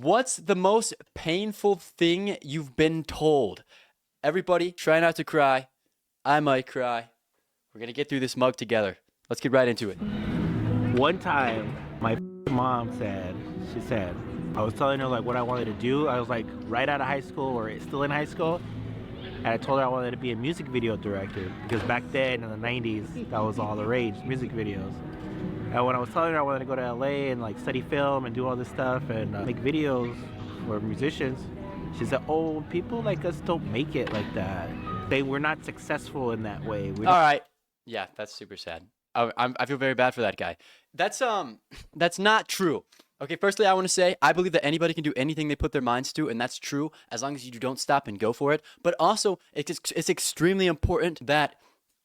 What's the most painful thing you've been told? Everybody, try not to cry. I might cry. We're going to get through this mug together. Let's get right into it. One time, my mom she said, I was telling her like what I wanted to do. I was like right out of high school or still in high school. And I told her I wanted to be a music video director because back then in the 90s, that was all the rage, music videos. And when I was telling her I wanted to go to LA and like study film and do all this stuff and make videos for musicians, she said, oh, people like us don't make it like that. They were not successful in that way. All right. Yeah, that's super sad. I feel very bad for that guy. That's not true. Okay, firstly, I want to say I believe that anybody can do anything they put their minds to, and that's true as long as you don't stop and go for it. But also, it's extremely important that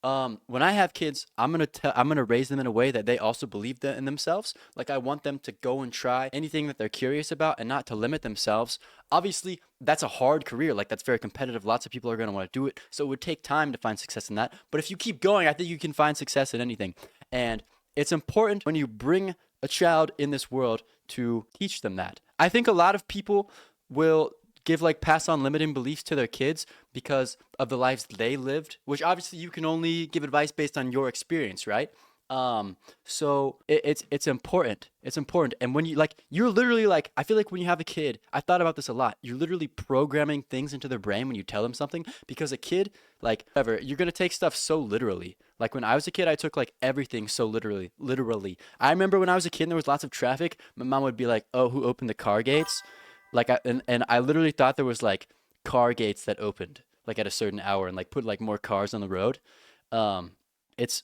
when I have kids, I'm gonna raise them in a way that they also believe that in themselves. Like I want them to go and try anything that they're curious about and not to limit themselves. Obviously, that's a hard career. Like that's very competitive. Lots of people are gonna want to do it. So it would take time to find success in that. But if you keep going, I think you can find success in anything. And it's important when you bring a child in this world to teach them that. I think a lot of people will give like pass on limiting beliefs to their kids because of the lives they lived, which obviously you can only give advice based on your experience, right? So it's important. It's important. And when you're literally like, I feel like when you have a kid, I thought about this a lot. You're literally programming things into their brain when you tell them something because a kid, like, whatever, you're going to take stuff so literally. Like when I was a kid, I took like everything so literally. I remember when I was a kid and there was lots of traffic, my mom would be like, oh, who opened the car gates? Like, and I literally thought there was like car gates that opened like at a certain hour and like put like more cars on the road. It's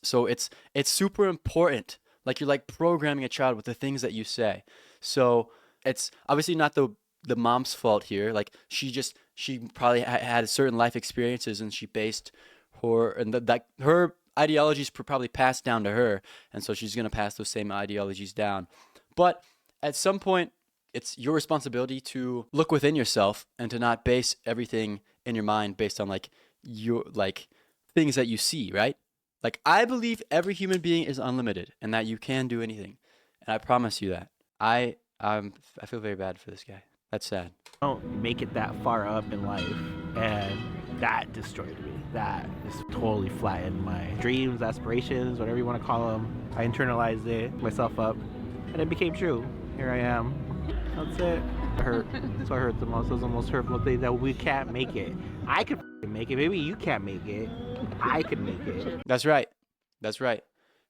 super important. Like you're like programming a child with the things that you say. So it's obviously not the mom's fault here. Like she probably had certain life experiences and she based her and that her ideologies probably passed down to her, and so she's gonna pass those same ideologies down. But at some point, it's your responsibility to look within yourself and to not base everything in your mind based on like your like things that you see, right? Like I believe every human being is unlimited and that you can do anything. And I promise you that. I feel very bad for this guy. That's sad. Don't make it that far up in life, and that destroyed me. That just totally flattened my dreams, aspirations, whatever you want to call them. I internalized it myself up, and it became true. Here I am. That's it. It hurt. That's what hurt the most. Those are the most hurtful things, that we can't make it. I could make it. Maybe you can't make it. I could make it. That's right. That's right.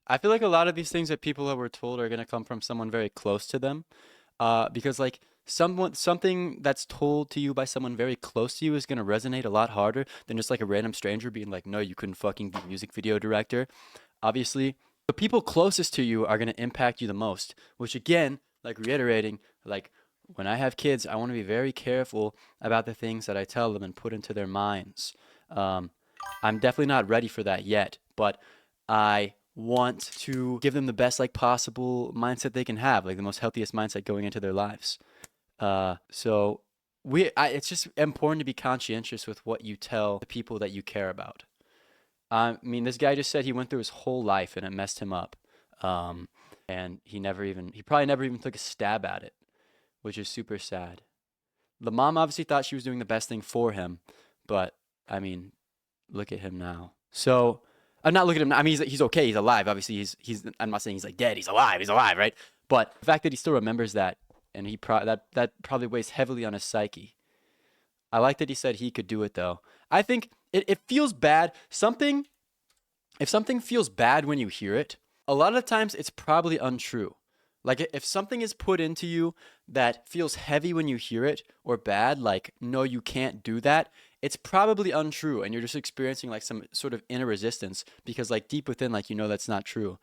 I feel like a lot of these things that people that were told are going to come from someone very close to them. Because like something that's told to you by someone very close to you is going to resonate a lot harder than just like a random stranger being like, no, you couldn't fucking be a music video director. Obviously, the people closest to you are going to impact you the most, which again, like reiterating, like when I have kids, I want to be very careful about the things that I tell them and put into their minds. I'm definitely not ready for that yet, but I want to give them the best like possible mindset they can have, like the most healthiest mindset going into their lives. So it's just important to be conscientious with what you tell the people that you care about. I mean, this guy just said he went through his whole life and it messed him up. And he probably never even took a stab at it, which is super sad. The mom obviously thought she was doing the best thing for him, but I mean, look at him now. So I'm not looking at him. I mean, he's okay. He's alive. Obviously, he's. I'm not saying he's like dead. He's alive. He's alive, right? But the fact that he still remembers that, and that probably weighs heavily on his psyche. I like that he said he could do it, though. I think it feels bad. If something feels bad when you hear it, a lot of times it's probably untrue. Like if something is put into you that feels heavy when you hear it or bad, like, no, you can't do that, it's probably untrue and you're just experiencing like some sort of inner resistance because like deep within, like, you know, that's not true.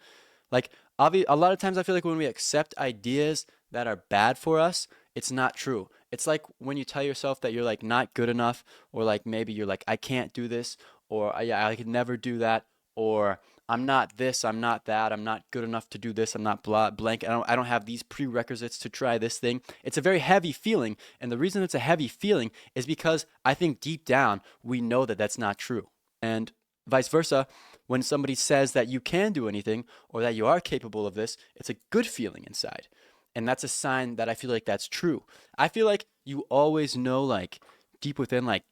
Like a lot of times I feel like when we accept ideas that are bad for us, it's not true. It's like when you tell yourself that you're like not good enough, or like maybe you're like, I can't do this, or yeah, I could never do that, or I'm not this, I'm not that, I'm not good enough to do this, I'm not blank, I don't have these prerequisites to try this thing. It's a very heavy feeling, and the reason it's a heavy feeling is because I think deep down we know that that's not true. And vice versa, when somebody says that you can do anything or that you are capable of this, it's a good feeling inside. And that's a sign that I feel like that's true. I feel like you always know, like, deep within, like,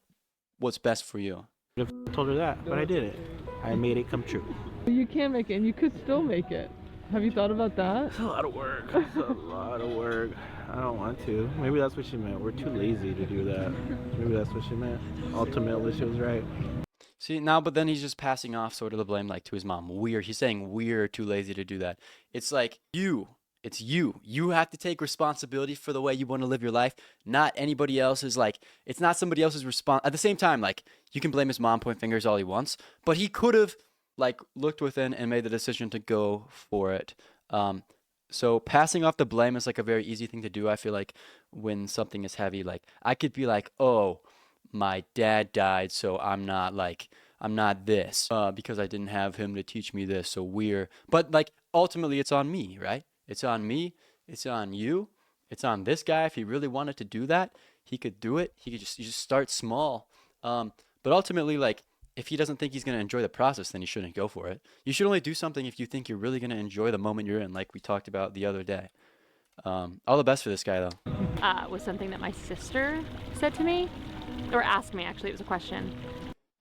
what's best for you. If I told her that, but I did it. I made it come true. You can make it, and you could still make it. Have you thought about that? It's a lot of work. It's a lot of work. I don't want to. Maybe that's what she meant. We're too lazy to do that. Maybe that's what she meant. Ultimately, she was right. See, now, but then he's just passing off sort of the blame, like, to his mom. He's saying we're too lazy to do that. It's like, it's you. You have to take responsibility for the way you want to live your life, not anybody else's. Like, it's not somebody else's response. At the same time, like, you can blame his mom, point fingers all he wants, but he could have, like, looked within and made the decision to go for it. So passing off the blame is like a very easy thing to do. I feel like when something is heavy, like, I could be like, oh, my dad died, so I'm not this, because I didn't have him to teach me this, so but like, ultimately it's on me, right? It's on me, it's on you, it's on this guy. If he really wanted to do that, he could do it. He could just start small. But ultimately, like, if he doesn't think he's going to enjoy the process, then you shouldn't go for it. You should only do something if you think you're really going to enjoy the moment you're in, like we talked about the other day. All the best for this guy, though. Was something that my sister said to me, or asked me, actually. It was a question.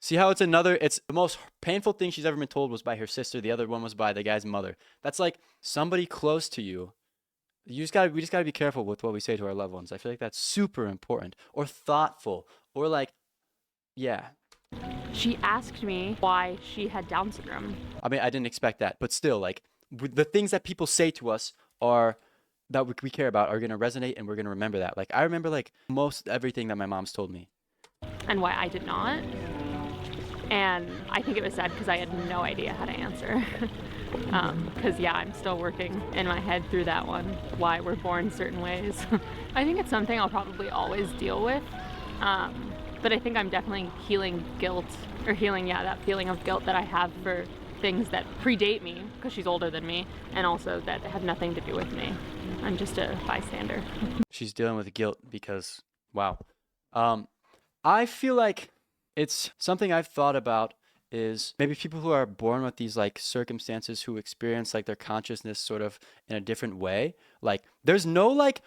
See how it's the most painful thing she's ever been told was by her sister. The other one was by the guy's mother. That's like somebody close to you. We just gotta be careful with what we say to our loved ones. I feel like that's super important, or thoughtful, or like, yeah. She asked me why she had Down syndrome. I mean, I didn't expect that, but still, like, the things that people say to us are that we care about are gonna resonate, and we're gonna remember that. Like, I remember like most everything that my mom's told me. And why I did not. And I think it was sad because I had no idea how to answer. Because, yeah, I'm still working in my head through that one, why we're born certain ways. I think it's something I'll probably always deal with. But I think I'm definitely healing that feeling of guilt that I have for things that predate me, because she's older than me, and also that have nothing to do with me. I'm just a bystander. She's dealing with guilt because, wow. I feel like it's something I've thought about is maybe people who are born with these like circumstances who experience like their consciousness sort of in a different way. Like, there's no like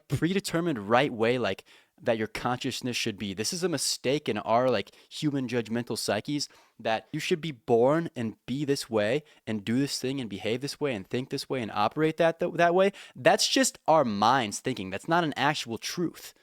predetermined right way like that your consciousness should be. This is a mistake in our like human judgmental psyches, that you should be born and be this way and do this thing and behave this way and think this way and operate that way. That's just our minds thinking. That's not an actual truth.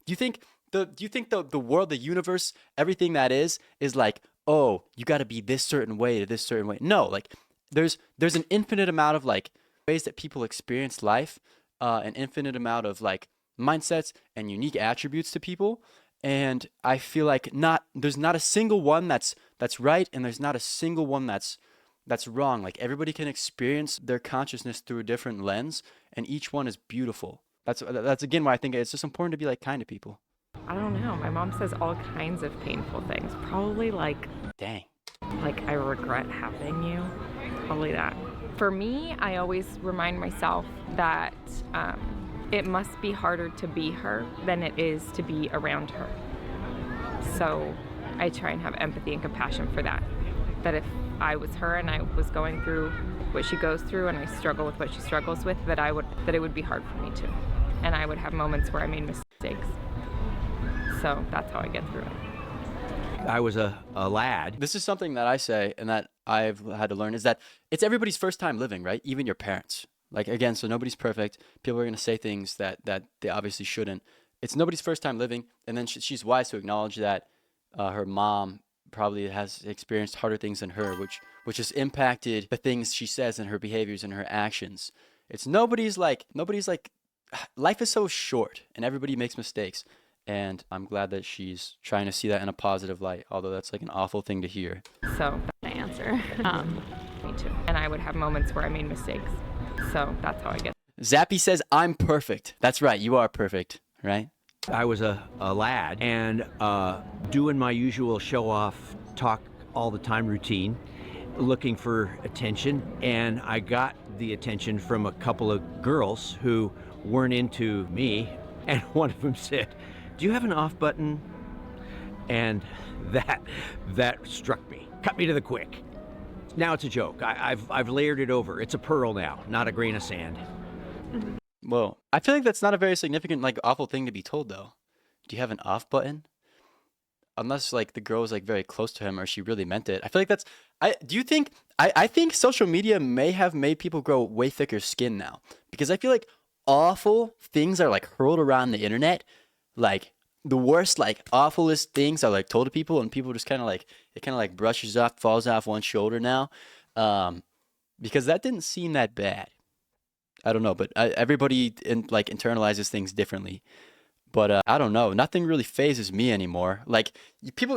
Do you think the world, the universe, everything that is like, oh, you got to be this certain way to this certain way? No, like there's an infinite amount of like ways that people experience life, an infinite amount of like mindsets and unique attributes to people, and I feel like there's not a single one that's right, and there's not a single one that's wrong. Like, everybody can experience their consciousness through a different lens, and each one is beautiful. That's again why I think it's just important to be like kind to people. I don't know. My mom says all kinds of painful things. Probably like, Dang. like I regret having you. Probably that. For me, I always remind myself that it must be harder to be her than it is to be around her. So I try and have empathy and compassion for that. That if I was her and I was going through what she goes through and I struggle with what she struggles with, that it would be hard for me too. And I would have moments where I made mistakes. So that's how I get through it. I was a lad. This is something that I say and that I've had to learn, is that it's everybody's first time living, right? Even your parents. Like, again, so nobody's perfect. People are going to say things that they obviously shouldn't. It's nobody's first time living. And then she's wise to acknowledge that her mom probably has experienced harder things than her, which has impacted the things she says and her behaviors and her actions. It's nobody's like, life is so short and everybody makes mistakes. And I'm glad that she's trying to see that in a positive light, although that's like an awful thing to hear. So that's my answer. Me too. And I would have moments where I made mistakes. So that's how I get. Zappy says, I'm perfect. That's right. You are perfect, right? I was a lad and doing my usual show-off, talk all the time routine, looking for attention. And I got the attention from a couple of girls who weren't into me. And one of them said, "Do you have an off button?" And that struck me, cut me to the quick. Now it's a joke. I've layered it over. It's a pearl now, not a grain of sand. Whoa. I feel like that's not a very significant, like, awful thing to be told, though. Do you have an off button? Unless, like, the girl was, like, very close to him or she really meant it. I feel like that's. Do you think. I think social media may have made people grow way thicker skin now. Because I feel like awful things are, like, hurled around the internet. Like, the worst, like, awfulest things are, like, told to people, and people just kind of, like, it kind of, like, brushes off, falls off one shoulder now. Um, because that didn't seem that bad. I don't know, but everybody like internalizes things differently. But I don't know. Nothing really phases me anymore. Like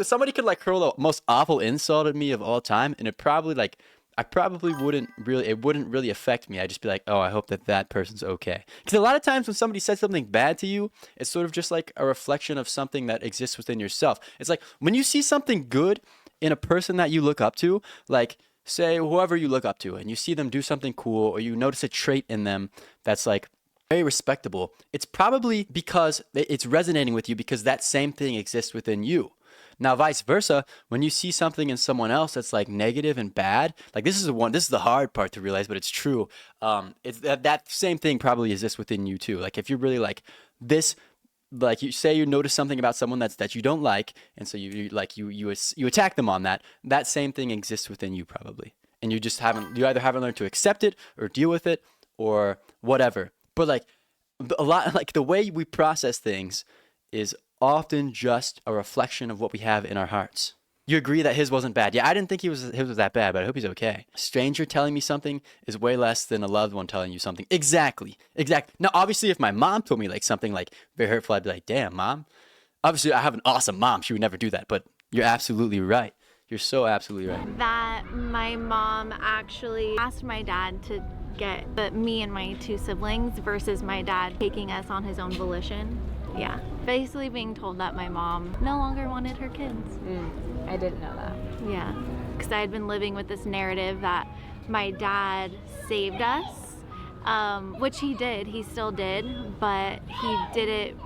somebody could like hurl the most awful insult at me of all time, and it probably like I probably wouldn't really. It wouldn't really affect me. I'd just be like, oh, I hope that that person's okay. Because a lot of times when somebody says something bad to you, it's sort of just like a reflection of something that exists within yourself. It's like when you see something good in a person that you look up to, like say whoever you look up to, and you see them do something cool, or you notice a trait in them that's like very respectable, it's probably because it's resonating with you because that same thing exists within you. Now, vice versa, when you see something in someone else that's like negative and bad, like this is the hard part to realize, but it's true. It's that same thing probably exists within you too. Like if you're really like this, like you say you notice something about someone that you don't like, and so you attack them on that. That same thing exists within you probably, and you either haven't learned to accept it or deal with it or whatever. But like a lot, like the way we process things is often just a reflection of what we have in our hearts. You agree that his wasn't bad? Yeah, I didn't think his was that bad, but I hope he's okay. A stranger telling me something is way less than a loved one telling you something. Exactly. Now, obviously, if my mom told me like something like very hurtful, I'd be like, "Damn, mom." Obviously, I have an awesome mom. She would never do that. But you're absolutely right. You're so absolutely right. That my mom actually asked my dad to get me and my two siblings versus my dad taking us on his own volition. Yeah, basically being told that my mom no longer wanted her kids. I didn't know that. Yeah, because I had been living with this narrative that my dad saved us, which he did, he still did, but he did it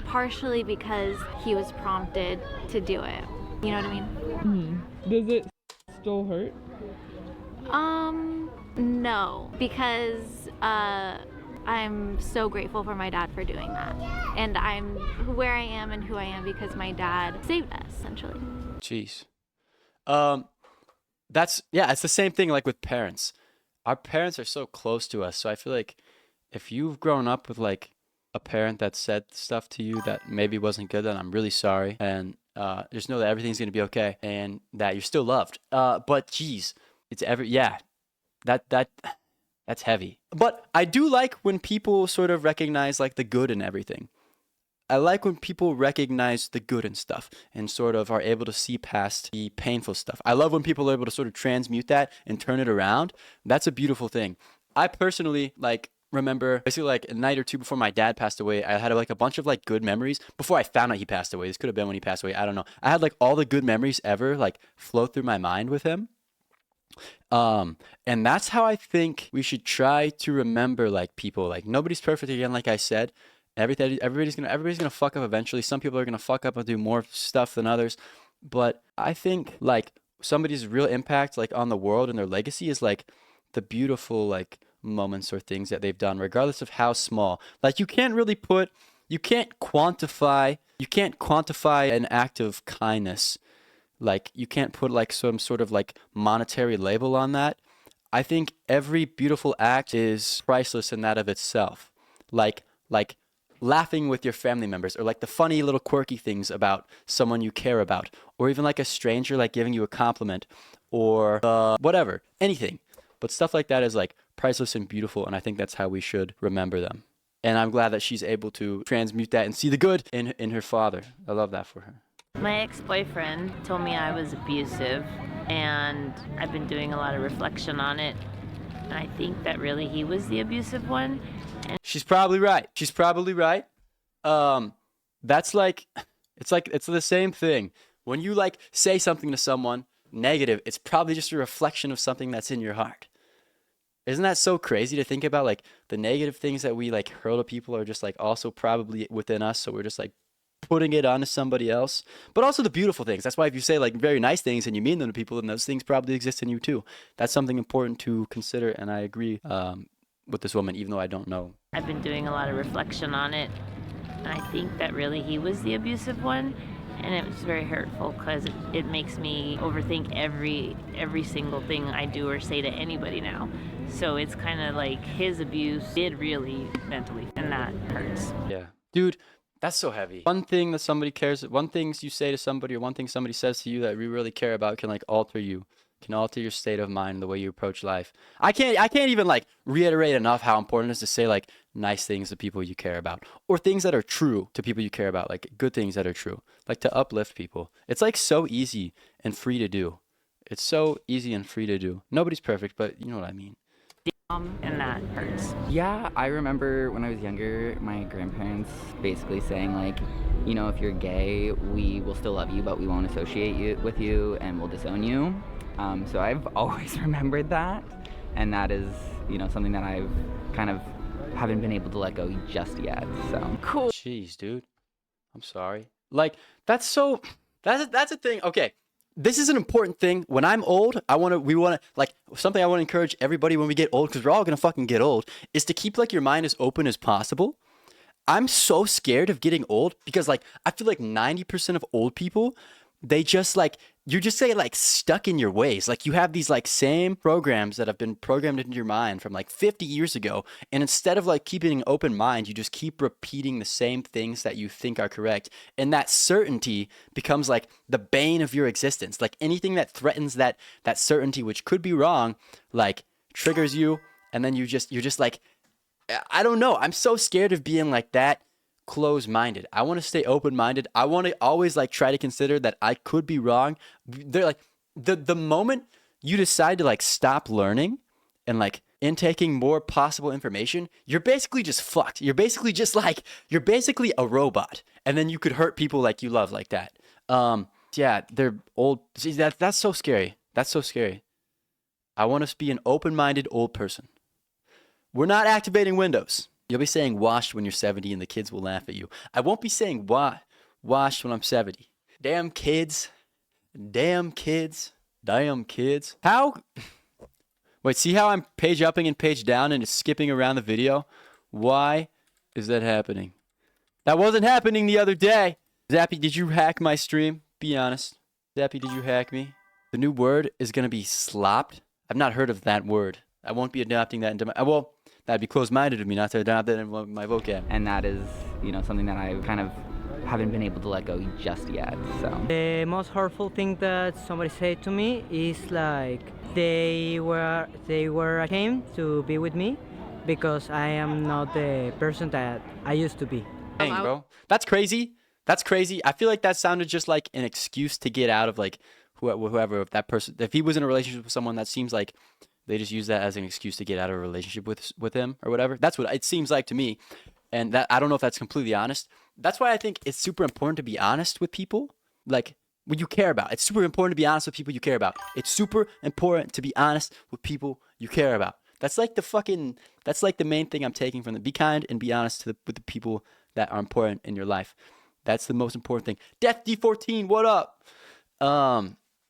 partially because he was prompted to do it. You know what I mean? Does it still hurt? No, because I'm so grateful for my dad for doing that. And I'm where I am and who I am because my dad saved us, essentially. Jeez. It's the same thing like with parents. Our parents are so close to us, so I feel like if you've grown up with like a parent that said stuff to you that maybe wasn't good, then I'm really sorry. And just know that everything's gonna be okay and that you're still loved. But geez, that's heavy. But I do like when people sort of recognize like the good in everything. I like when people recognize the good in stuff and sort of are able to see past the painful stuff. I love when people are able to sort of transmute that and turn it around. That's a beautiful thing. I personally like remember basically like a night or two before my dad passed away, I had like a bunch of like good memories before I found out he passed away. This could have been when he passed away. I don't know. I had like all the good memories ever like flow through my mind with him. And that's how I think we should try to remember like people. Like nobody's perfect again, like I said. Everybody's gonna fuck up eventually. Some people are gonna fuck up and do more stuff than others. But I think like somebody's real impact like on the world and their legacy is like the beautiful like moments or things that they've done, regardless of how small. Like you can't quantify an act of kindness. Like you can't put like some sort of like monetary label on that. I think every beautiful act is priceless in that of itself. Like laughing with your family members, or like the funny little quirky things about someone you care about, or even like a stranger like giving you a compliment, or whatever, anything. But stuff like that is like priceless and beautiful, and I think that's how we should remember them. And I'm glad that she's able to transmute that and see the good in her father. I love that for her. My ex-boyfriend told me I was abusive, and I've been doing a lot of reflection on it. And I think that really he was the abusive one. And She's probably right. That's like it's the same thing. When you like say something to someone negative, it's probably just a reflection of something that's in your heart. Isn't that so crazy to think about? Like the negative things that we like hurl to people are just like also probably within us, so we're just like putting it onto somebody else. But also the beautiful things. That's why if you say like very nice things and you mean them to people, then those things probably exist in you too. That's something important to consider, and I agree. with this woman, even though I don't know. I've been doing a lot of reflection on it, and I think that really he was the abusive one, and it was very hurtful because it makes me overthink every single thing I do or say to anybody now. So it's kind of like his abuse did really mentally, and that hurts. Yeah. Dude, that's so heavy. One thing that somebody cares, one thing you say to somebody or one thing somebody says to you that we really care about can like alter you, can alter your state of mind, the way you approach life. I can't even like reiterate enough how important it is to say like nice things to people you care about, or things that are true to people you care about, like good things that are true, like to uplift people. It's like so easy and free to do. It's so easy and free to do. Nobody's perfect, but you know what I mean. And that hurts. Yeah, I remember when I was younger, my grandparents basically saying like, you know, if you're gay, we will still love you, but we won't associate with you and we'll disown you. So I've always remembered that, and that is, you know, something that I've kind of haven't been able to let go just yet. So Cool. Jeez, dude. I'm sorry. Like that's a thing. Okay. This is an important thing. When I'm old, we want to, like, something I want to encourage everybody when we get old, because we're all going to fucking get old, is to keep, like, your mind as open as possible. I'm so scared of getting old because, like, I feel like 90% of old people, they just, like, you're just, like, stuck in your ways. Like, you have these, like, same programs that have been programmed into your mind from, like, 50 years ago. And instead of, like, keeping an open mind, you just keep repeating the same things that you think are correct. And that certainty becomes, like, the bane of your existence. Like, anything that threatens that certainty, which could be wrong, like, triggers you. And then you're just, like, I don't know. I'm so scared of being, like, that close-minded. I want to stay open-minded. I want to always like try to consider that I could be wrong. They're like the moment you decide to like stop learning and like intaking more possible information, you're basically just fucked. You're basically a robot, and then you could hurt people like you love like that. Yeah, they're old. See, that's so scary. That's so scary. I want to be an open-minded old person. We're not activating Windows. You'll be saying washed when you're 70 and the kids will laugh at you. I won't be saying washed when I'm 70. Damn kids. Damn kids. Damn kids. How? Wait, see how I'm page upping and page down and it's skipping around the video? Why is that happening? That wasn't happening the other day. Zappy, did you hack my stream? Be honest. Zappy, did you hack me? The new word is going to be slopped. I've not heard of that word. I won't be adopting that into my... Well... That'd be close-minded of me not to adopt that in my vocab. And that is, you know, something that I kind of haven't been able to let go just yet. So the most hurtful thing that somebody said to me is like they were ashamed to be with me because I am not the person that I used to be. Dang, bro. That's crazy. That's crazy. I feel like that sounded just like an excuse to get out of like whoever that person. If he was in a relationship with someone, that seems like they just use that as an excuse to get out of a relationship with him or whatever. That's what it seems like to me. And that I don't know if that's completely honest. That's why I think it's super important to be honest with people, like what you care about. It's super important to be honest with people you care about. It's super important to be honest with people you care about. That's like the main thing I'm taking from be kind and be honest with the people that are important in your life. That's the most important thing. Death D14, what up?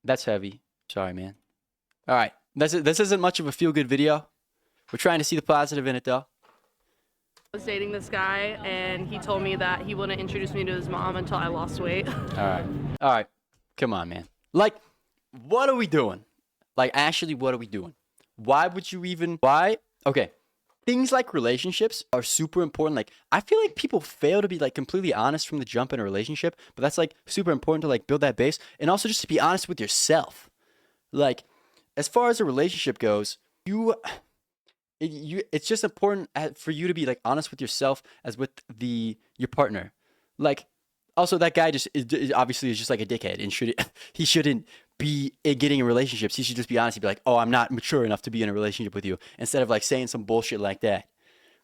That's heavy. Sorry, man. All right. This isn't much of a feel-good video. We're trying to see the positive in it, though. I was dating this guy, and he told me that he wouldn't introduce me to his mom until I lost weight. All right. Come on, man. Like, what are we doing? Like, actually, what are we doing? Why? Okay. Things like relationships are super important. Like, I feel like people fail to be, like, completely honest from the jump in a relationship, but that's, like, super important to, like, build that base. And also just to be honest with yourself. Like, as far as a relationship goes, it's just important for you to be like honest with yourself as with your partner. Like, also that guy obviously is just like a dickhead and he shouldn't be getting in relationships. He should just be honest. He'd be like, "Oh, I'm not mature enough to be in a relationship with you," instead of like saying some bullshit like that.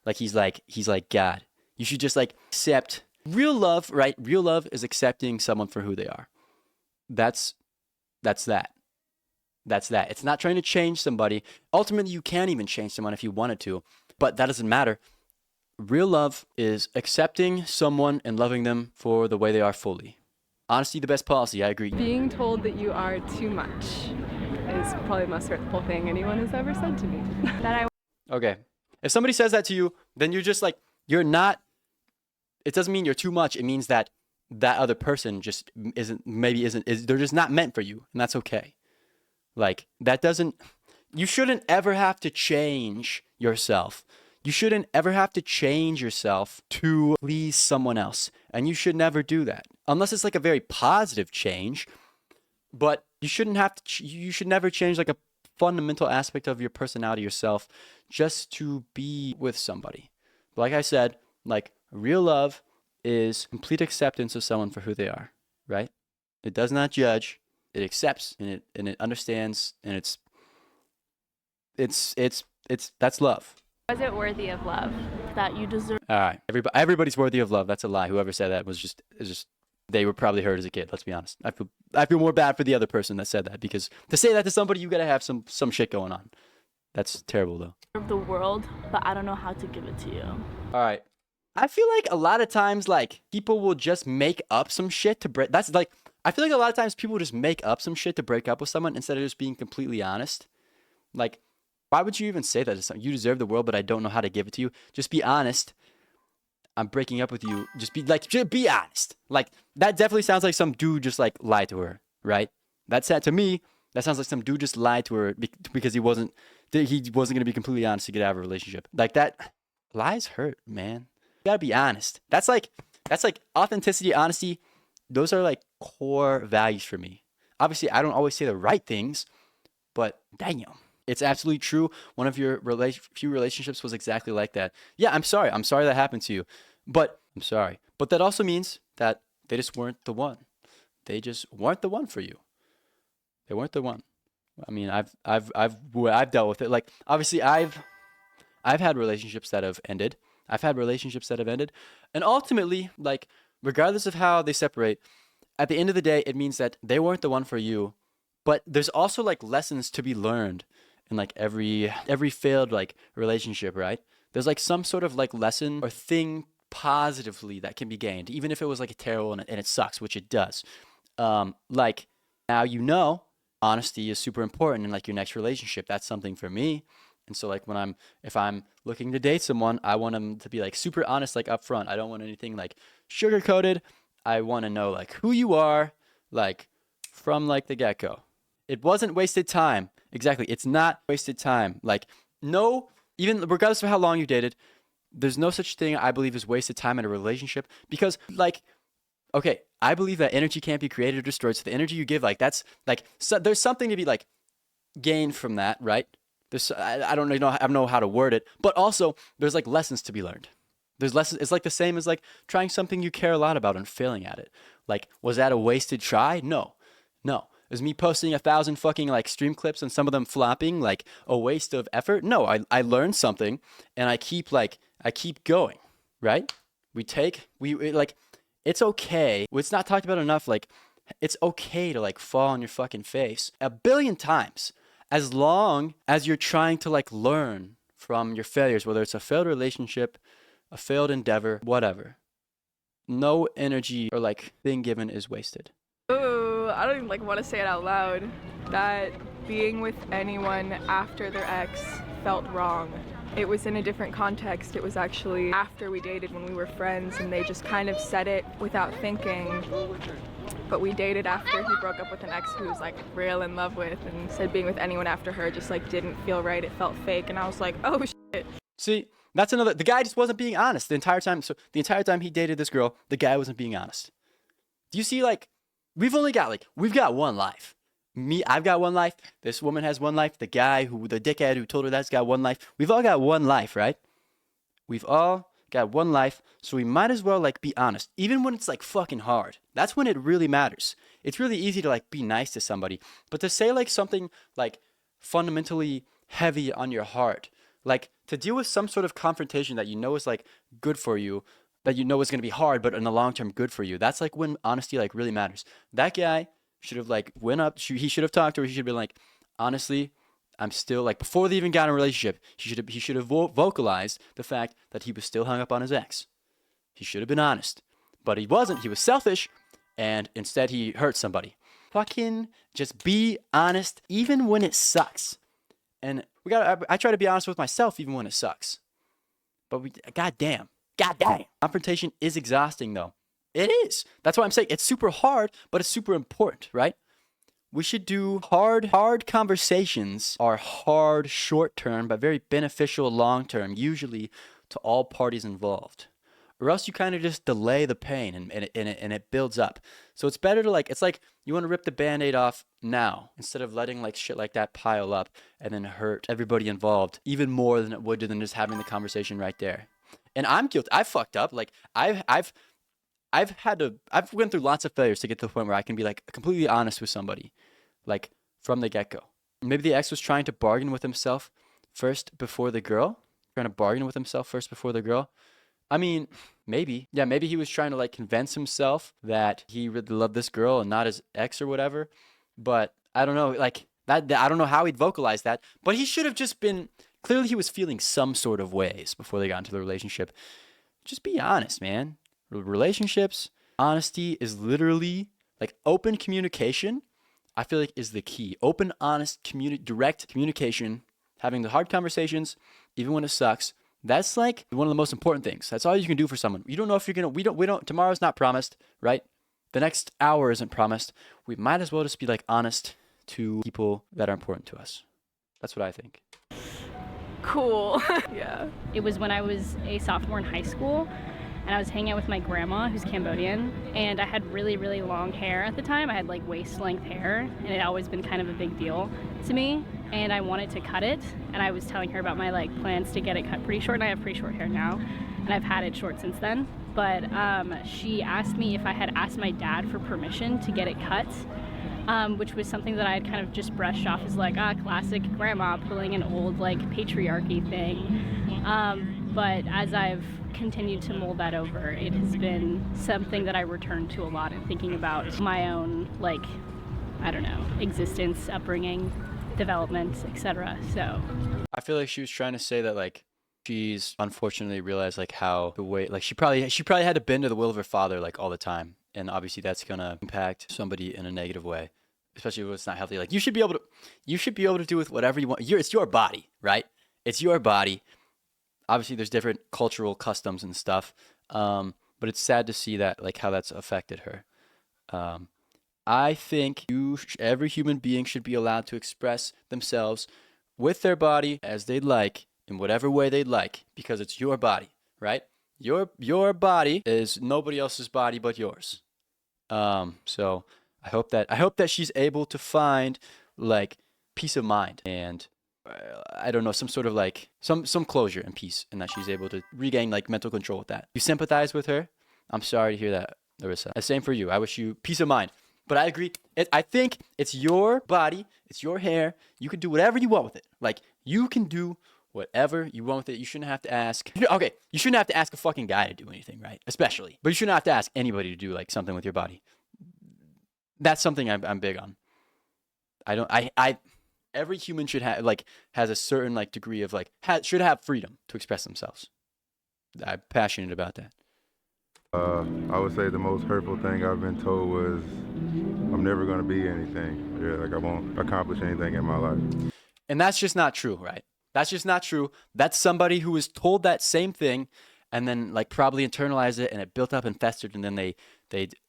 Like he's like God. You should just like accept real love, right? Real love is accepting someone for who they are. That's that. That's that. It's not trying to change somebody. Ultimately, you can't even change someone if you wanted to, but that doesn't matter. Real love is accepting someone and loving them for the way they are fully. Honesty, the best policy. I agree. Being told that you are too much is probably the most hurtful thing anyone has ever said to me. Okay. If somebody says that to you, then you're just like, you're not, it doesn't mean you're too much. It means that that other person just they're just not meant for you. And that's okay. Like, that doesn't, you shouldn't ever have to change yourself. You shouldn't ever have to change yourself to please someone else. And you should never do that. Unless it's like a very positive change. But you shouldn't have to, you should never change like a fundamental aspect of your personality yourself just to be with somebody. But like I said, like, real love is complete acceptance of someone for who they are, right? It does not judge. It accepts and it understands, and it's that's love. Was it worthy of love? That you deserve. All right, everybody's worthy of love. That's a lie. Whoever said that was just they were probably hurt as a kid. Let's be honest. I feel more bad for the other person that said that, because to say that to somebody, you gotta have some shit going on. That's terrible though. Of the world, but I don't know how to give it to you. All right. I feel like a lot of times, like, people will just make up some shit to break. That's like, I feel like a lot of times people will just make up some shit to break up with someone instead of just being completely honest. Like, why would you even say that to someone? You deserve the world, but I don't know how to give it to you. Just be honest. I'm breaking up with you. Just be honest. Like, that definitely sounds like some dude just like lied to her, right? That's to me. That sounds like some dude just lied to her because he wasn't going to be completely honest to get out of a relationship. Like, that, lies hurt, man. You gotta be honest. That's like authenticity, honesty. Those are like core values for me. Obviously, I don't always say the right things, but damn, it's absolutely true. One of your few relationships was exactly like that. Yeah, I'm sorry. I'm sorry that happened to you, but I'm sorry. But that also means that they just weren't the one. They just weren't the one for you. They weren't the one. I mean, I've dealt with it. Like, obviously, I've had relationships that have ended. I've had relationships that have ended. And ultimately, like, regardless of how they separate, at the end of the day, it means that they weren't the one for you. But there's also like lessons to be learned in like every failed like relationship, right? There's like some sort of like lesson or thing positively that can be gained, even if it was like a terrible and it sucks, which it does. Like, now you know honesty is super important in like your next relationship. That's something for me. And so like if I'm looking to date someone, I want them to be like super honest, like up front. I don't want anything like sugar coated. I want to know like who you are, like from like the get-go. It wasn't wasted time. Exactly. It's not wasted time. Like, no, even regardless of how long you dated, there's no such thing I believe as wasted time in a relationship, because like, okay, I believe that energy can't be created or destroyed. So the energy you give, like, that's like, so there's something to be like gained from that, right? I don't know how to word it, but also there's like lessons to be learned. There's lessons. It's like the same as like trying something you care a lot about and failing at it. Like, was that a wasted try? No. Is me posting 1,000 fucking like stream clips and some of them flopping like a waste of effort? No, I learned something and I keep going, right? It's okay. It's not talked about enough. Like, it's okay to like fall on your fucking face 1 billion times. As long as you're trying to like learn from your failures, whether it's a failed relationship, a failed endeavor, whatever. No energy or like thing given is wasted. Ooh, I don't even like want to say it out loud. That being with anyone after their ex felt wrong. It was in a different context. It was actually after we dated when we were friends, and they just kind of said it without thinking. But we dated after he broke up with an ex who was like real in love with, and said being with anyone after her just like didn't feel right. It felt fake, and I was like, oh shit. See, that's another, the guy just wasn't being honest the entire time. So the entire time he dated this girl, the guy wasn't being honest. Do you see, like, we've got one life. I've got one life. This woman has one life. The dickhead who told her that's got one life. We've all got one life, right? We've all got one life. So we might as well like be honest, even when it's like fucking hard. That's when it really matters. It's really easy to like be nice to somebody, but to say like something like fundamentally heavy on your heart, like to deal with some sort of confrontation that you know is like good for you, that you know is going to be hard, but in the long term good for you. That's like when honesty like really matters. That guy should have like went up. He should have talked to her. He should have been like, honestly, I'm still like, before they even got in a relationship, he should have vocalized the fact that he was still hung up on his ex. He should have been honest, but he wasn't. He was selfish, and instead he hurt somebody. Fucking just be honest, even when it sucks. And I try to be honest with myself, even when it sucks. But goddamn. Confrontation is exhausting though. It is. That's why I'm saying it's super hard, but it's super important, right? We should do hard conversations are hard short term, but very beneficial long term, usually to all parties involved. Or else you kind of just delay the pain and it builds up. So it's better to it's like you want to rip the Band-Aid off now instead of letting shit like that pile up and then hurt everybody involved even more than it would than just having the conversation right there. And I'm guilty. I fucked up. I've went through lots of failures to get to the point where I can be completely honest with somebody, from the get-go. Maybe the ex was trying to bargain with himself first before the girl. I mean, maybe. Yeah, maybe he was trying to convince himself that he really loved this girl and not his ex or whatever. But I don't know, that I don't know how he'd vocalize that. But he should have just been, clearly he was feeling some sort of ways before they got into the relationship. Just be honest, man. Relationships, honesty is literally open communication. I feel is the key. Open, honest, direct communication, having the hard conversations, even when it sucks. That's one of the most important things. That's all you can do for someone. You don't know if you're gonna. We don't. Tomorrow's not promised, right? The next hour isn't promised. We might as well just be honest to people that are important to us. That's what I think. Cool. Yeah. It was when I was a sophomore in high school, and I was hanging out with my grandma, who's Cambodian, and I had really, really long hair at the time. I had waist-length hair, and it had always been kind of a big deal to me, and I wanted to cut it, and I was telling her about my plans to get it cut pretty short, and I have pretty short hair now, and I've had it short since then. But she asked me if I had asked my dad for permission to get it cut, which was something that I had kind of just brushed off as classic grandma pulling an old patriarchy thing. But as I've continued to mold that over, it has been something that I return to a lot in thinking about my own I don't know, existence, upbringing, development, etc. So I feel she was trying to say that she's unfortunately realized how the way she probably had to bend to the will of her father all the time, and obviously that's gonna impact somebody in a negative way, especially if it's not healthy. You should be able to do with whatever you want. It's your body, right? It's your body. Obviously there's different cultural customs and stuff, but it's sad to see that how that's affected her. I think every human being should be allowed to express themselves with their body as they'd like, in whatever way they'd like, because it's your body, right? Your body is nobody else's body but yours. So I hope that she's able to find peace of mind and I don't know, some sort of some closure and peace, and that she's able to regain mental control with that. You sympathize with her. I'm sorry to hear that, Larissa. Same for you. I wish you peace of mind. But I agree. I think it's your body. It's your hair. You can do whatever you want with it. You can do whatever you want with it. You shouldn't have to ask. Okay, you shouldn't have to ask a fucking guy to do anything, right? Especially. But you shouldn't have to ask anybody to do something with your body. That's something I'm big on. Every human should have has a certain degree of should have freedom to express themselves. I'm passionate about that. I would say the most hurtful thing I've been told was I'm never going to be anything. Yeah, I won't accomplish anything in my life. And that's just not true, right? That's just not true. That's somebody who was told that same thing and then probably internalized it and it built up and festered and then they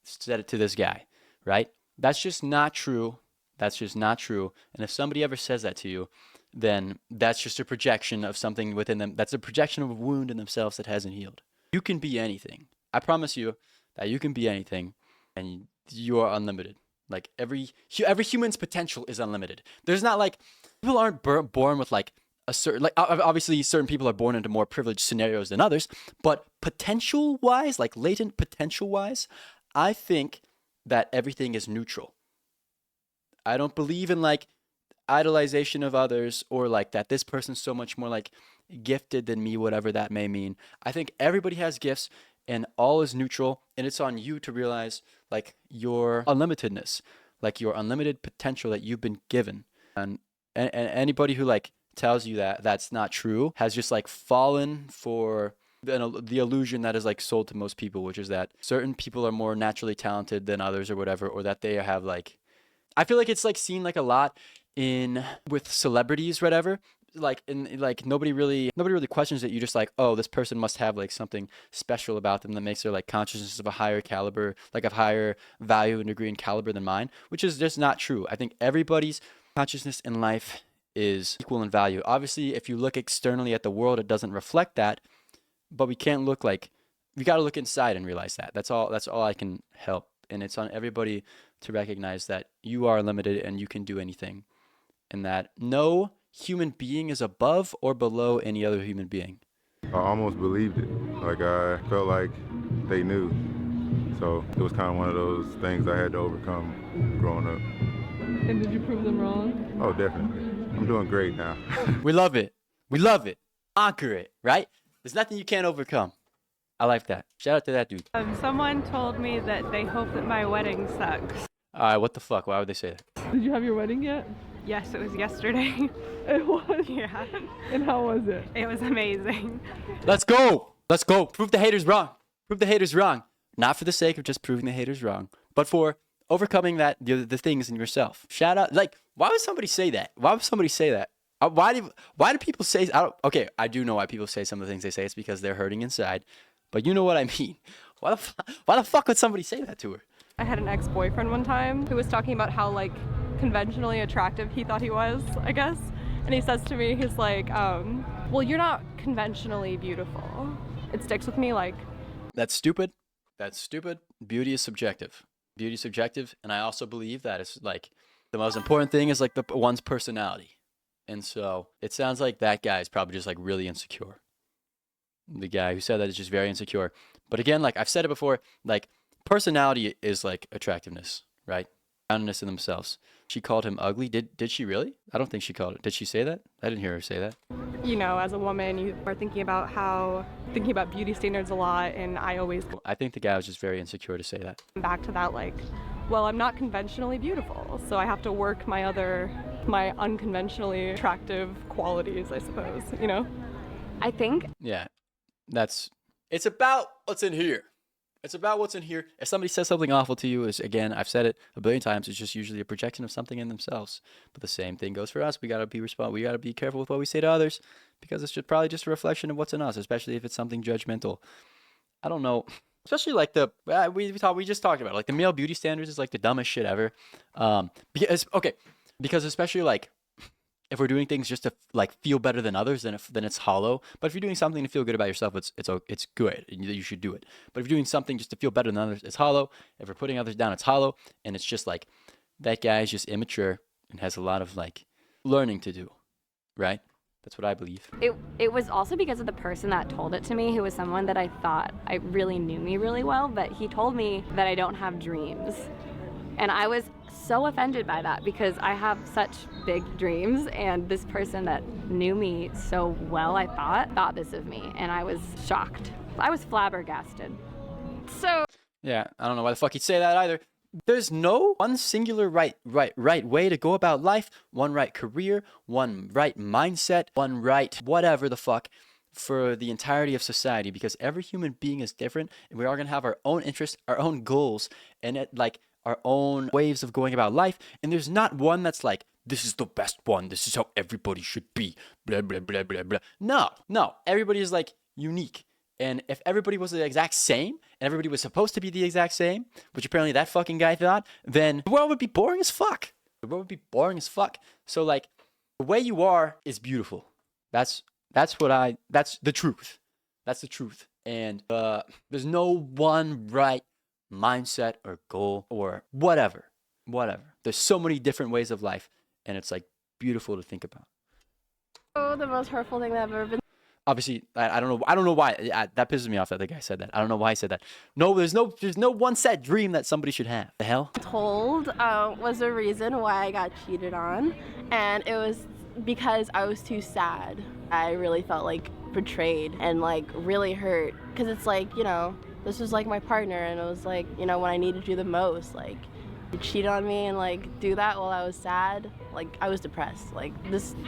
said it to this guy, right? That's just not true. That's just not true. And if somebody ever says that to you, then that's just a projection of something within them. That's a projection of a wound in themselves that hasn't healed. You can be anything. I promise you that you can be anything and you are unlimited. Every human's potential is unlimited. There's not people aren't born with a certain, obviously certain people are born into more privileged scenarios than others, but potential wise, latent potential wise, I think that everything is neutral. I don't believe in idolization of others or that this person's so much more gifted than me, whatever that may mean. I think everybody has gifts and all is neutral, and it's on you to realize your unlimitedness, your unlimited potential that you've been given. And anybody who tells you that that's not true has just fallen for the illusion that is sold to most people, which is that certain people are more naturally talented than others or whatever, or that they have I feel it's seen a lot with celebrities, whatever, like like nobody really questions it. You just like, oh, this person must have like something special about them that makes their like consciousness of a higher caliber, like of higher value and degree and caliber than mine, which is just not true. I think everybody's consciousness in life is equal in value. Obviously, if you look externally at the world, it doesn't reflect that, but we can't look like we got to look inside and realize that. That's all I can help. And it's on everybody to recognize that you are limited and you can do anything, and that no human being is above or below any other human being. I almost believed it. Like I felt like they knew. So it was kind of one of those things I had to overcome growing up. And did you prove them wrong? Oh, definitely. I'm doing great now. We love it. We love it. Conquer it, right? There's nothing you can't overcome. I like that. Shout out to that dude. Someone told me that they hope that my wedding sucks. All right, what the fuck? Why would they say that? Did you have your wedding yet? Yes, it was yesterday. It was? Yeah. And how was it? It was amazing. Let's go. Let's go. Prove the haters wrong. Prove the haters wrong. Not for the sake of just proving the haters wrong, but for overcoming the things in yourself. Shout out. Like, why would somebody say that? Why would somebody say that? Why do people say, okay, I do know why people say some of the things they say. It's because they're hurting inside. But you know what I mean. Why the fuck would somebody say that to her? I had an ex-boyfriend one time who was talking about how like conventionally attractive he thought he was, I guess. And he says to me, he's like, well, you're not conventionally beautiful. It sticks with me like. That's stupid. That's stupid. Beauty is subjective. Beauty is subjective. And I also believe that it's like the most important thing is like one's personality. And so it sounds like that guy is probably just like really insecure. The guy who said that is just very insecure. But again, like I've said it before, like personality is like attractiveness, right? Roundness in themselves. She called him ugly. Did she really? I don't think she called it. Did she say that? I didn't hear her say that. You know, as a woman, you are thinking about beauty standards a lot, and I think the guy was just very insecure to say that. back to that like, well, I'm not conventionally beautiful, so I have to work my unconventionally attractive qualities, I suppose, you know? I think. Yeah. It's about what's in here. It's about what's in here. If somebody says something awful to you, is again, I've said it a billion times, it's just usually a projection of something in themselves. But the same thing goes for us. We gotta be careful with what we say to others, because it's probably just a reflection of what's in us, especially if it's something judgmental. I don't know. Especially like we just talked about it. Like the male beauty standards is like the dumbest shit ever. Because especially like if we're doing things just to like feel better than others, then it's hollow. But if you're doing something to feel good about yourself, it's good. You should do it. But if you're doing something just to feel better than others, it's hollow. If we're putting others down, it's hollow. And it's just like that guy is just immature and has a lot of like learning to do, right? That's what I believe. It was also because of the person that told it to me, who was someone that I thought I really knew me really well, but he told me that I don't have dreams. And I was so offended by that because I have such big dreams, and this person that knew me so well, I thought this of me, and I was shocked. I was flabbergasted. So Yeah, I don't know why the fuck he'd say that either. There's no one singular right way to go about life, one right career, one right mindset, one right whatever the fuck for the entirety of society, because every human being is different, and we are going to have our own interests, our own goals, and our own ways of going about life. And there's not one that's like, this is the best one, this is how everybody should be, blah, blah, blah, blah, blah. No. Everybody is like unique. And if everybody was the exact same, and everybody was supposed to be the exact same, which apparently that fucking guy thought, then the world would be boring as fuck. So like, the way you are is beautiful. That's the truth. That's the truth. And there's no one right mindset or goal or whatever. There's so many different ways of life, and it's like beautiful to think about. Oh, the most hurtful thing that I've ever been. Obviously, I don't know why that pisses me off that the guy said that. I don't know why he said that. No, there's no one set dream that somebody should have. The hell? Told was the reason why I got cheated on, and it was because I was too sad. I really felt like betrayed and like really hurt, because it's like, you know, this was like my partner, and it was like, you know, when I needed you the most, like you cheat on me and like do that while I was sad. Like I was depressed.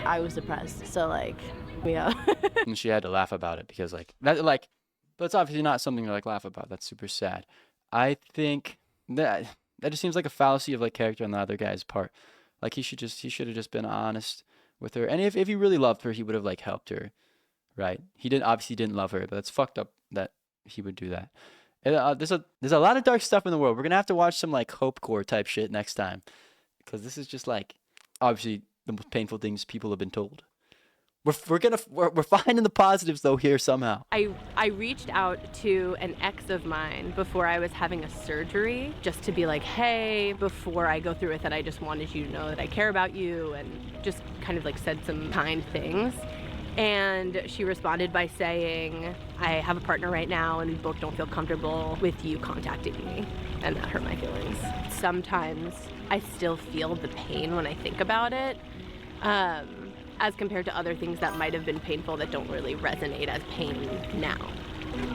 I was depressed. So like, yeah. And she had to laugh about it because like that, like, but it's obviously not something to like laugh about. That's super sad. I think that just seems like a fallacy of like character on the other guy's part. Like he should have just been honest with her. And if he really loved her, he would have like helped her, right? He obviously didn't love her, but it's fucked up that he would do that. And, there's a lot of dark stuff in the world. We're gonna have to watch some like hopecore type shit next time, because this is just like obviously the most painful things people have been told. We're finding the positives though here somehow. I reached out to an ex of mine before I was having a surgery, just to be like, hey, before I go through with it, I just wanted you to know that I care about you, and just kind of like said some kind things. And she responded by saying, I have a partner right now and we both don't feel comfortable with you contacting me. And that hurt my feelings. Sometimes I still feel the pain when I think about it. As compared to other things that might have been painful that don't really resonate as pain now.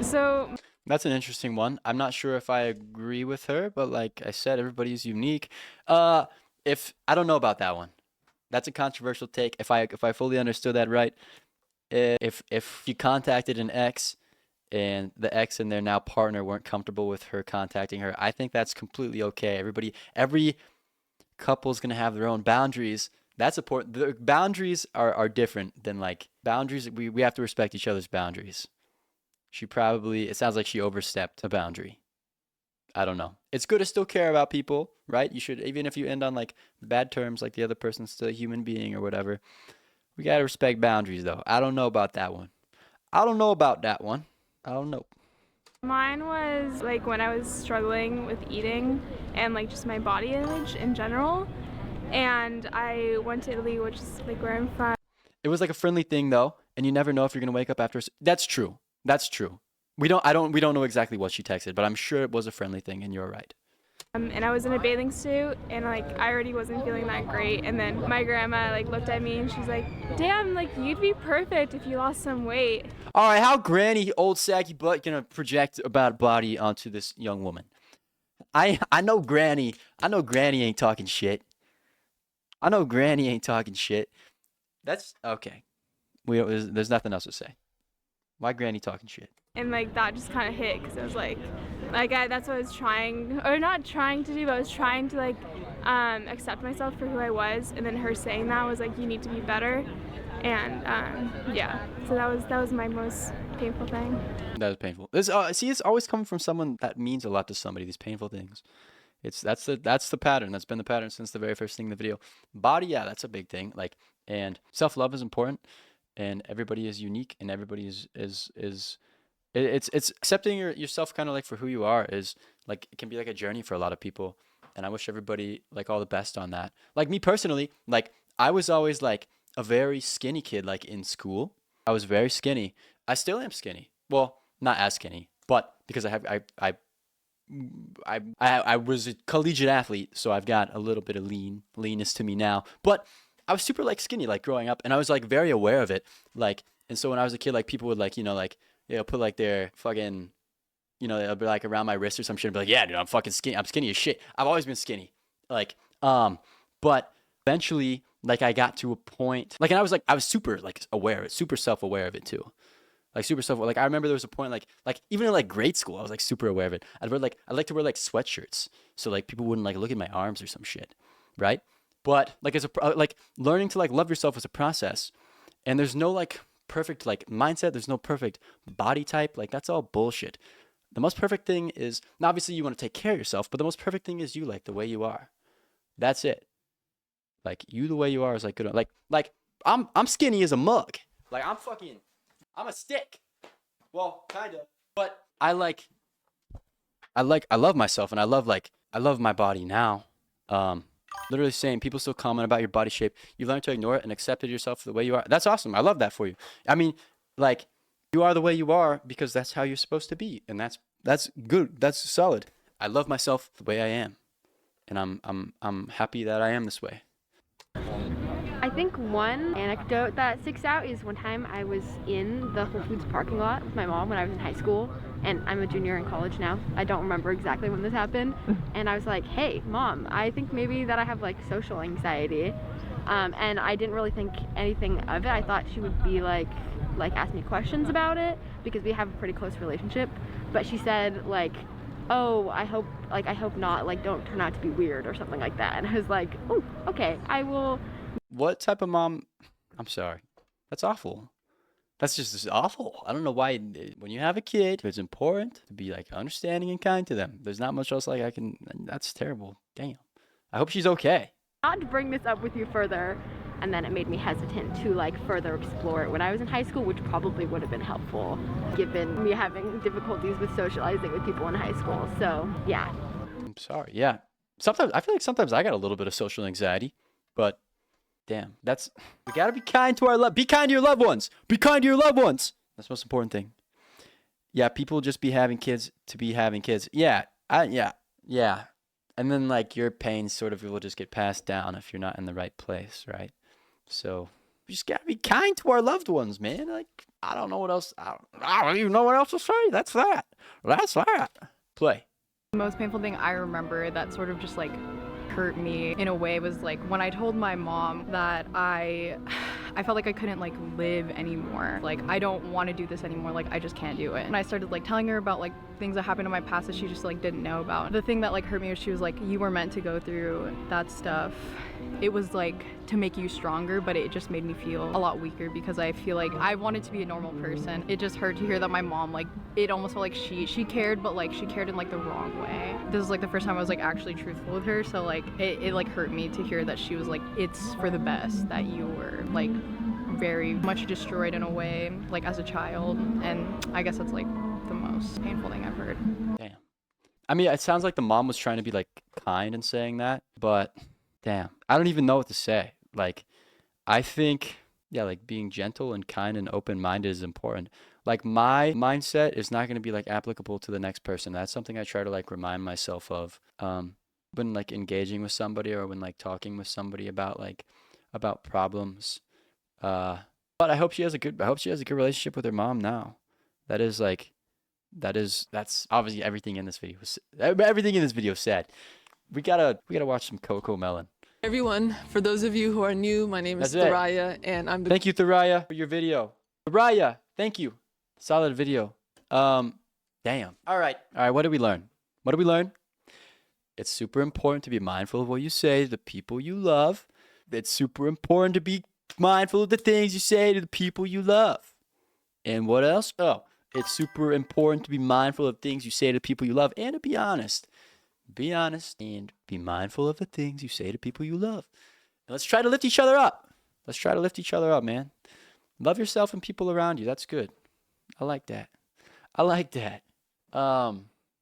So That's an interesting one. I'm not sure if I agree with her, but like I said, everybody's unique. If I don't know about that one, that's a controversial take. If I fully understood that right, if you contacted an ex and the ex and their now partner weren't comfortable with her contacting her, I think that's completely okay. Every couple's gonna have their own boundaries. That's important. The boundaries are different than like boundaries. We have to respect each other's boundaries. It sounds like she overstepped a boundary. I don't know. It's good to still care about people, right? You should, even if you end on like bad terms, like the other person's still a human being or whatever. We got to respect boundaries though. I don't know about that one. I don't know. mine was like when I was struggling with eating and like just my body image in general. And I went to Italy, which is like where I'm from. It was like a friendly thing though, and you never know if you're gonna wake up after. That's true. We don't know exactly what she texted, but I'm sure it was a friendly thing, and you're right. And I was in a bathing suit, and like I already wasn't feeling that great. And then my grandma like looked at me, and she's like, "Damn, like you'd be perfect if you lost some weight." All right, how granny old saggy butt gonna project about body onto this young woman? I know granny ain't talking shit. That's okay. There's nothing else to say. Why granny talking shit? And like that just kind of hit because I was like that's what I was trying, or not trying to do, but I was trying to like accept myself for who I was. And then her saying that was like, you need to be better. And yeah, so that was my most painful thing. That was painful. See, it's always coming from someone that means a lot to somebody. These painful things. That's the pattern. That's been the pattern since the very first thing in the video. Body, yeah, that's a big thing. Like, and self-love is important, and everybody is unique, and everybody it's accepting yourself kind of like for who you are is like, it can be like a journey for a lot of people, and I wish everybody like all the best on that. Like me personally, like I was always like a very skinny kid. Like in school, I was very skinny. I still am skinny. Well, not as skinny, but because I was a collegiate athlete, so I've got a little bit of leanness to me now. But I was super like skinny like growing up, and I was like very aware of it. Like, and so when I was a kid, like people would like, put like their fucking, they'll be like around my wrist or some shit and be like, yeah, dude, I'm fucking skinny. I'm skinny as shit. I've always been skinny. Like, but eventually, like I got to a point, like, and I was super like aware, super self-aware of it too. Like super self, like I remember there was a point like even in like grade school, I was like super aware of it. I'd like to wear like sweatshirts so like people wouldn't like look at my arms or some shit, right? But like like learning to like love yourself is a process, and there's no like perfect like mindset. There's no perfect body type. Like that's all bullshit. The most perfect thing is, now obviously you want to take care of yourself, but the most perfect thing is you like the way you are. That's it. Like you the way you are is like good. Like I'm skinny as a mug. Like I'm a stick. Well, kind of. But I love myself, and I love my body now. Literally saying, people still comment about your body shape. You learn to ignore it and accept yourself the way you are. That's awesome. I love that for you. I mean, like, you are the way you are because that's how you're supposed to be, and that's good. That's solid. I love myself the way I am, and I'm happy that I am this way. I think one anecdote that sticks out is one time I was in the Whole Foods parking lot with my mom when I was in high school, and I'm a junior in college now. I don't remember exactly when this happened. And I was like, hey, Mom, I think maybe that I have like social anxiety. And I didn't really think anything of it. I thought she would be like ask me questions about it because we have a pretty close relationship. But she said like, oh, I hope not, like don't turn out to be weird or something like that. And I was like, oh, okay, I will. What type of mom I'm sorry. That's awful. That's just awful. I don't know why. When you have a kid, it's important to be like understanding and kind to them. There's not much else like I can. That's terrible. Damn. I hope she's okay. Not to bring this up with you further, and then it made me hesitant to like further explore it when I was in high school, which probably would have been helpful given me having difficulties with socializing with people in high school. So yeah. I'm sorry. Yeah. Sometimes I feel like sometimes I got a little bit of social anxiety, but damn, we gotta be kind to be kind to your loved ones. Be kind to your loved ones. That's the most important thing. Yeah, people just be having kids to be having kids. Yeah, yeah. And then like your pain sort of will just get passed down if you're not in the right place, right? So we just gotta be kind to our loved ones, man. Like I don't know what else. I don't even know what else to say. That's that. That's that. Play. The most painful thing I remember that sort of just like hurt me in a way was like when I told my mom that I felt like I couldn't like live anymore. Like I don't want to do this anymore. Like I just can't do it. And I started like telling her about like things that happened in my past that she just like didn't know about. The thing that like hurt me was she was like, you were meant to go through that stuff. It was like to make you stronger, but it just made me feel a lot weaker because I feel like I wanted to be a normal person. It just hurt to hear that my mom, like, it almost felt like she cared, but like she cared in like the wrong way. This is like the first time I was like actually truthful with her, so like it like hurt me to hear that she was like, it's for the best that you were like very much destroyed in a way, like as a child, and I guess that's like the most painful thing I've heard. Damn. I mean, it sounds like the mom was trying to be like kind in saying that, but damn, I don't even know what to say. Like, I think, yeah, like being gentle and kind and open-minded is important. Like my mindset is not going to be like applicable to the next person. That's something I try to like remind myself of when like engaging with somebody or when like talking with somebody about problems. But I hope she has a good relationship with her mom now. That's obviously everything in this video. Everything in this video said. We gotta watch some Coco Melon. Everyone, for those of you who are new, my name is That's it. Thoraya, and I'm the Thank you, Thoraya, for your video. Thoraya, thank you. Solid video. Damn. All right. What did we learn? It's super important to be mindful of what you say to the people you love. It's super important to be mindful of the things you say to the people you love. And what else? Oh, it's super important to be mindful of things you say to people you love and to be honest. Be honest and be mindful of the things you say to people you love. And let's try to lift each other up. Man. Love yourself and people around you. That's good. I like that.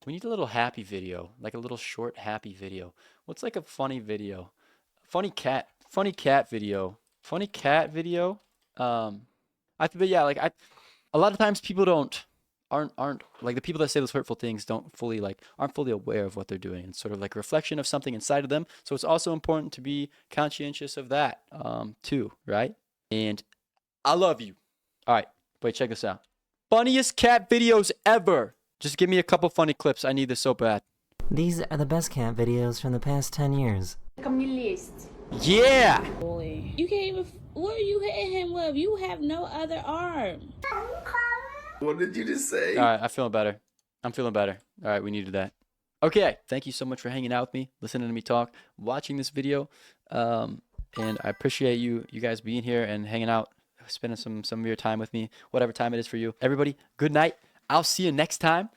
We need a little happy video, like a little short happy video. What's like a funny video? Funny cat video. A lot of times people aren't like the people that say those hurtful things aren't fully aware of what they're doing. It's sort of like a reflection of something inside of them. So it's also important to be conscientious of that too, right? And I love you. All right, wait, check this out. Funniest cat videos ever. Just give me a couple funny clips. I need this so bad. These are the best cat videos from the past 10 years. Yeah! You can't even. What are you hitting him with? You have no other arm. What did you just say? All right, I'm feeling better. All right, we needed that. Okay, thank you so much for hanging out with me, listening to me talk, watching this video. And I appreciate you guys being here and hanging out, spending some of your time with me, whatever time it is for you. Everybody, good night. I'll see you next time.